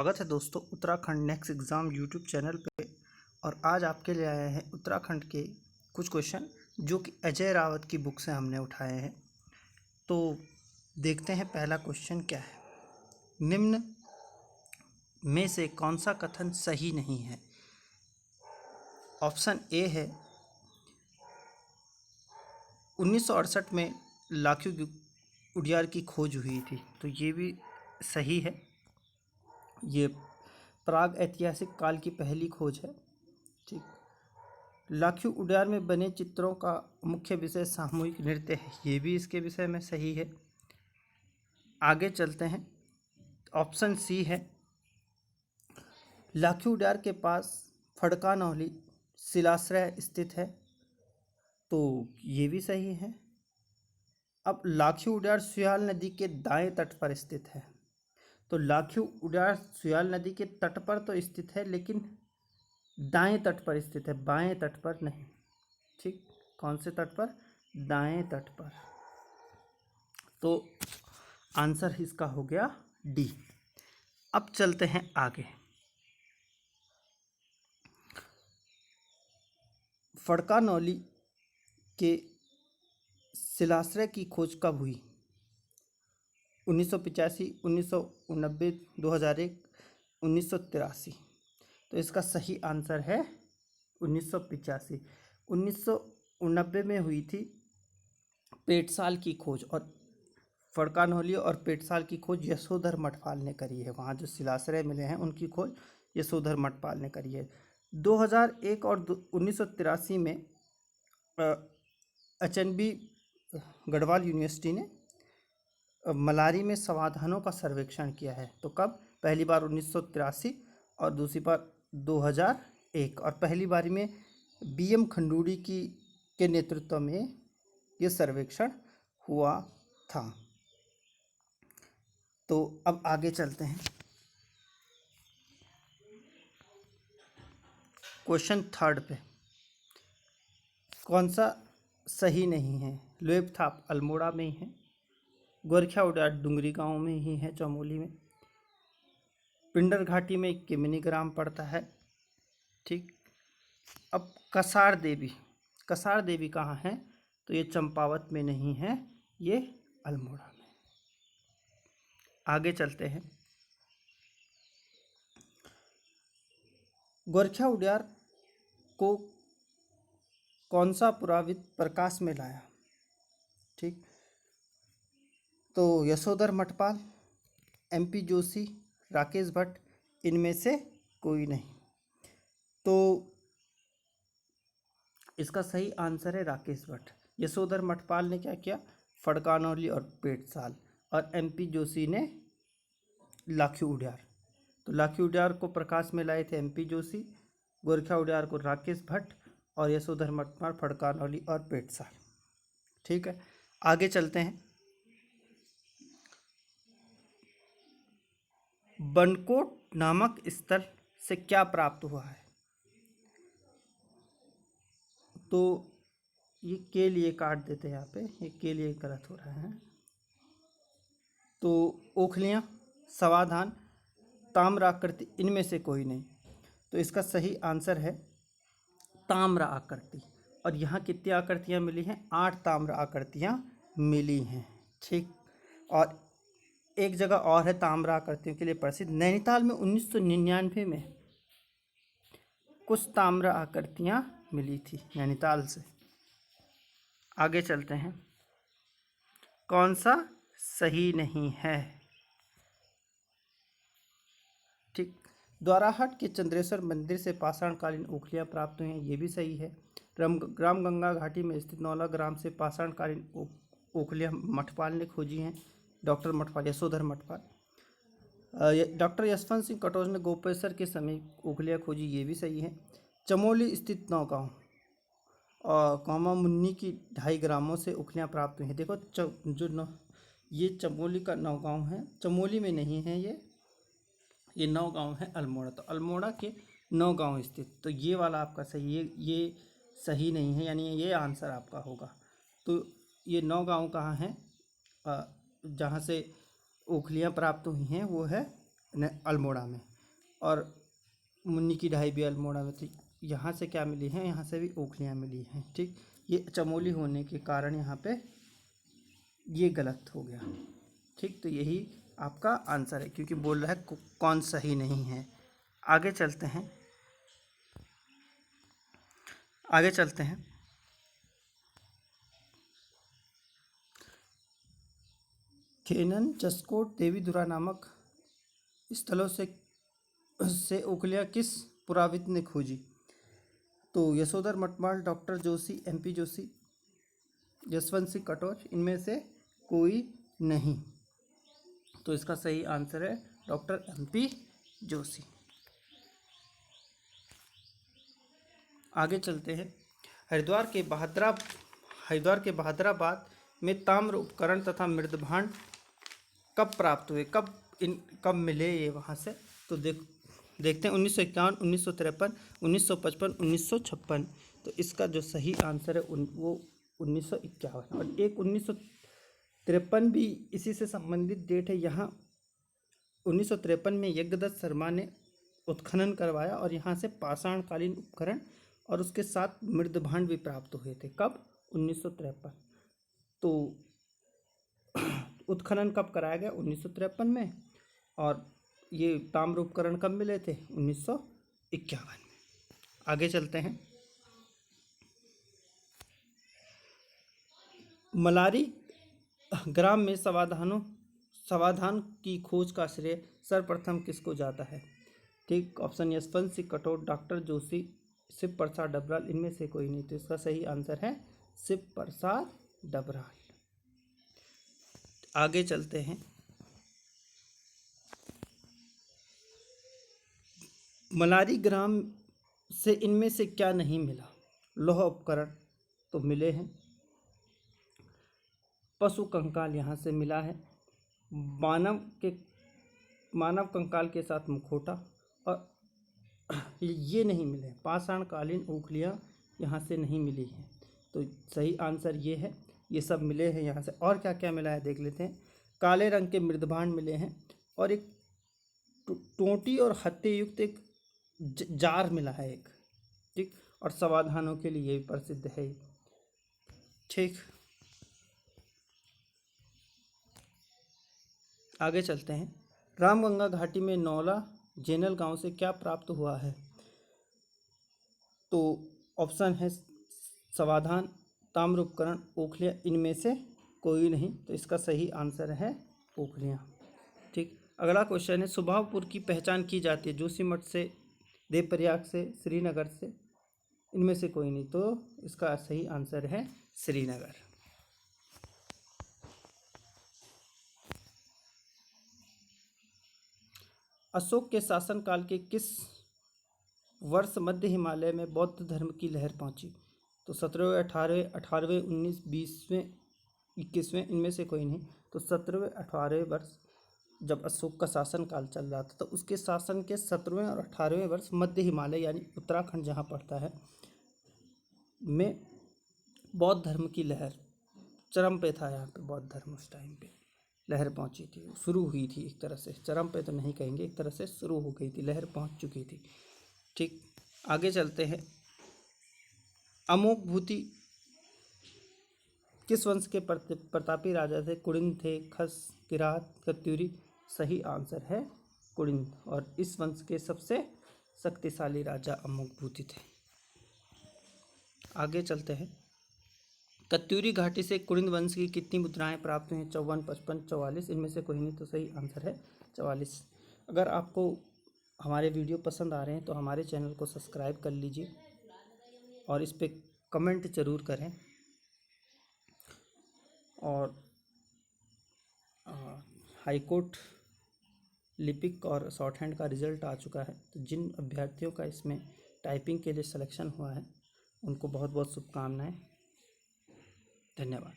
स्वागत है दोस्तों Uttarakhand next exam YouTube channel पे। और आज आपके लिए आए हैं उत्तराखंड के कुछ क्वेश्चन जो कि अजय रावत की बुक से हमने उठाए हैं। तो देखते हैं पहला क्वेश्चन क्या है। निम्न में से कौन सा कथन सही नहीं है। ऑप्शन ए है 1968 में लाखियों उडियार की खोज हुई थी, तो ये भी सही है। ये प्राग ऐतिहासिक काल की पहली खोज है। ठीक। लाखियों उडियार में बने चित्रों का मुख्य विषय सामूहिक नृत्य है, ये भी इसके विषय में सही है। आगे चलते हैं। ऑप्शन सी है लाखियों उडियार के पास फड़कानौली शिलाश्रय स्थित है, तो ये भी सही है। अब लाखियों उडियार सुयाल नदी के दाएं तट पर स्थित है, तो लाखियों उडियार सुयाल नदी के तट पर तो स्थित है लेकिन दाएं तट पर स्थित है, बाएं तट पर नहीं। ठीक, कौन से तट पर? दाएं तट पर। तो आंसर इसका हो गया डी। अब चलते हैं आगे। फड़कानौली के शिलाश्रय की खोज कब हुई? 1985, 1990, 2001, 1983। तो इसका सही आंसर है 1985। 1990 में हुई थी पेटसाल की खोज, और फड़कानौली और पेटसाल की खोज यशोधर मठपाल ने करी है। वहाँ जो शिलाश्रय मिले हैं उनकी खोज यशोधर मठपाल ने करी है। 2001 और 1983 में अचनबी गढ़वाल यूनिवर्सिटी ने मलारी में समाधानों का सर्वेक्षण किया है। तो कब? पहली बार 1983 और दूसरी बार 2001, और पहली बारी में BM खंडूड़ी के नेतृत्व में ये सर्वेक्षण हुआ था। तो अब आगे चलते हैं। क्वेश्चन थर्ड पे कौन सा सही नहीं है? लोएबथाप अल्मोड़ा में ही है, गोरखिया उडियार डुंगरी गांव में ही है चमोली में, पिंडर घाटी में किमिनी ग्राम पड़ता है। ठीक। अब कसार देवी कहाँ है? तो ये चंपावत में नहीं है, ये अल्मोड़ा में। आगे चलते हैं। गोरखिया उडियार को कौन सा पुराविद प्रकाश में लाया? ठीक, तो यशोधर मठपाल, MP जोशी, राकेश भट्ट, इनमें से कोई नहीं। तो इसका सही आंसर है राकेश भट्ट। यशोधर मठपाल ने क्या किया? फड़कानौली और पेटसाल, और MP जोशी ने लाखियों उडियार। तो लाखियों उडियार को प्रकाश में लाए थे MP जोशी, गोरखिया उडियार को राकेश भट्ट, और यशोधर मठपाल फड़कानौली और पेटसाल। ठीक है, आगे चलते हैं। बनकोट नामक स्थल से क्या प्राप्त हुआ है? तो ये के लिए काट देते हैं, यहाँ पे ये के लिए गलत हो रहा है। तो ओखलियाँ, समाधान, ताम्र आकृति, इनमें से कोई नहीं। तो इसका सही आंसर है ताम्र आकृति। और यहाँ कितनी आकृतियाँ मिली हैं? 8 ताम्र आकृतियाँ मिली हैं। ठीक। और एक जगह और है ताम्र आकृतियों के लिए प्रसिद्ध, नैनीताल में 1999 में कुछ ताम्र आकृतियाँ मिली थी नैनीताल से। आगे चलते हैं। कौन सा सही नहीं है? ठीक, द्वाराहाट के चंद्रेश्वर मंदिर से पाषाणकालीन ओखलियाँ प्राप्त हुई हैं, ये भी सही है। ग्राम गंगा घाटी में स्थित नौला ग्राम से पाषाणकालीन ओखलियाँ मठपाल ने खोजी हैं, डॉक्टर मठपाल, यशोधर मठपाल। डॉक्टर यशवंत सिंह कटोच ने गोपेश्वर के समीप ओखलियाँ खोजी, ये भी सही है। चमोली स्थित नौगांव और कौमा मुन्नी की 2.5 ग्रामों से उखलियाँ प्राप्त हुई हैं। देखो ये चमोली का नौगांव है, चमोली में नहीं है ये नौगांव है अल्मोड़ा। तो अल्मोड़ा के नौगांव स्थित, तो ये वाला आपका सही, ये सही नहीं है, यानी ये आंसर आपका होगा। तो ये नौगांव कहाँ है जहाँ से ओखलियाँ प्राप्त हुई हैं? वो है अल्मोड़ा में। और मुन्नी की ढाई भी अल्मोड़ा में थी। यहाँ से क्या मिली है, यहाँ से भी ओखलियाँ मिली हैं। ठीक, ये चमोली होने के कारण यहाँ पे ये गलत हो गया। ठीक, तो यही आपका आंसर है, क्योंकि बोल रहा है कौन सही नहीं है। आगे चलते हैं, आगे चलते हैं। खेनन, जसकोट, देवीधुरा नामक स्थलों से ओखलियाँ किस पुराविद ने खोजी? तो यशोधर मटवाल, डॉक्टर जोशी, एमपी जोशी, जसवंत सिंह कटोच, इनमें से कोई नहीं। तो इसका सही आंसर है डॉक्टर एमपी जोशी। आगे चलते हैं। हरिद्वार के बहादुराबाद में ताम्र उपकरण तथा मृदभांड कब प्राप्त हुए, कब मिले ये वहाँ से? तो देखते हैं 1951, 1953, 1955, 1956। तो इसका जो सही आंसर है वो 1951। और एक 1953 भी इसी से संबंधित डेट है। यहाँ 1953 में यज्ञदत्त शर्मा ने उत्खनन करवाया और यहाँ से पाषाणकालीन उपकरण और उसके साथ मृदभांड भी प्राप्त हुए थे। कब? 1953। तो उत्खनन कब कराया गया? 1953 में। और ये ताम्र उपकरण कब मिले थे? 1951 में। आगे चलते हैं। मलारी ग्राम में समाधान की खोज का श्रेय सर्वप्रथम किसको जाता है? ठीक, ऑप्शन यशवंत सिंह कटोच, डॉक्टर जोशी, शिव प्रसाद डबराल, इनमें से कोई नहीं। तो इसका सही आंसर है शिव प्रसाद डबराल। आगे चलते हैं। मलारी ग्राम से इनमें से क्या नहीं मिला? लौह उपकरण तो मिले हैं, पशु कंकाल यहाँ से मिला है, मानव कंकाल के साथ मुखौटा, और ये नहीं मिले। पाषाणकालीन ओखलियाँ यहाँ से नहीं मिली हैं। तो सही आंसर ये है, ये सब मिले हैं यहाँ से। और क्या क्या मिला है देख लेते हैं। काले रंग के मृदभांड मिले हैं और एक टोंटी और हत्थे युक्त एक जार मिला है एक। ठीक, और समाधानों के लिए भी प्रसिद्ध है। ठीक, आगे चलते हैं। रामगंगा घाटी में नौला जेनल गांव से क्या प्राप्त हुआ है? तो ऑप्शन है समाधान, ताम्र उपकरण, ओखलियाँ, इनमें से कोई नहीं। तो इसका सही आंसर है ओखलियाँ। ठीक, अगला क्वेश्चन है। सुभावपुर की पहचान की जाती है जोशीमठ से, देवप्रयाग से, श्रीनगर से, इनमें से कोई नहीं। तो इसका सही आंसर है श्रीनगर। अशोक के शासनकाल के किस वर्ष मध्य हिमालय में बौद्ध धर्म की लहर पहुंची? तो 17वें, 18वें, 18वें, 19, 20वें, 21वें, इनमें से कोई नहीं। तो 17वें, 18वें वर्ष जब अशोक का शासनकाल चल रहा था, तो उसके शासन के 17वें और 18वें वर्ष मध्य हिमालय यानी उत्तराखंड जहाँ पड़ता है में बौद्ध धर्म की लहर चरम पे था। यहाँ पे बौद्ध धर्म उस टाइम पे लहर पहुँची थी, शुरू हुई थी। एक तरह से चरम पे तो नहीं कहेंगे, एक तरह से शुरू हो गई थी, लहर पहुँच चुकी थी। ठीक, आगे चलते हैं। अमोघभूति किस वंश के प्रतापी राजा थे? कुड़िन थे, खस, किरात, कत्यूरी? सही आंसर है कुड़िन। और इस वंश के सबसे शक्तिशाली राजा अमोघभूति थे। आगे चलते हैं। कत्यूरी घाटी से कुड़िन वंश की कितनी मुद्राएं प्राप्त हुई? 54, 55, 44, इनमें से कोई नहीं। तो सही आंसर है 44। अगर आपको हमारे वीडियो पसंद आ रहे हैं तो हमारे चैनल को सब्सक्राइब कर लीजिए और इस पर कमेंट ज़रूर करें। और हाईकोर्ट लिपिक और शॉर्ट हैंड का रिज़ल्ट आ चुका है। तो जिन अभ्यर्थियों का इसमें टाइपिंग के लिए सिलेक्शन हुआ है उनको बहुत बहुत शुभकामनाएं। धन्यवाद।